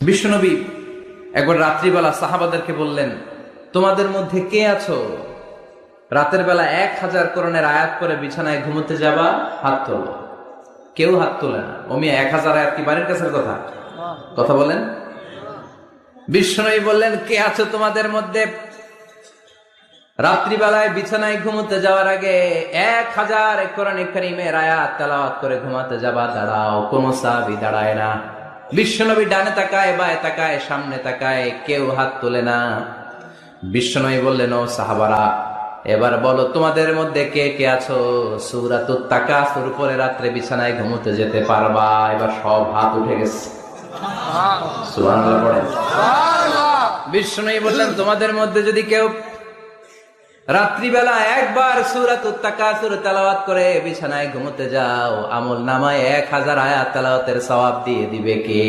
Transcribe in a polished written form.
বিশ্বনবী একবার রাত্রিবেলা সাহাবাদেরকে বললেন, তোমাদের মধ্যে কে আছো রাতের বেলা 1000 কোরআনের আয়াত করে বিছানায় ঘুমোতে যাবা? হাত তোলো। কেউ হাত তোলে না। ওমি 1000 আয়াত কি বাড়ির কাছের কথা? কথা বলেন। বিশ্বনবী বললেন, কে আছো তোমাদের মধ্যে রাত্রিবেলায় বিছানায় ঘুমোতে যাওয়ার আগে 1000 কোরআনে কারীমের আয়াত তেলাওয়াত করে ঘুমাতে যাবা? দাঁড়াও। কোন সাহাবী দাঁড়ায় না। বিশ্বনবী ডানে তাকায়, বায়ে তাকায়, সামনে তাকায়, কেউ হাত তোলে না। বিশ্বনবী বললেন, ও সাহাবারা, এবার বলো তোমাদের মধ্যে কে কে আছো সূরাতুত তাকাসুর পরে রাত্রে বিছানায় ঘুমোতে যেতে পারবা? এবার সব হাত উঠে গেছে। সুবহানাল্লাহ পড়েন। বিশ্বনবী বললেন, তোমাদের মধ্যে যদি কেউ রাত্রিবেলা একবার সূরাতুত তাকাসুর তেলাওয়াত করে বিছানায় ঘুমোতে যাও, আমল নামায় 1000 আয়াত তেলাওয়াতের সওয়াব দিয়ে দিবে কে?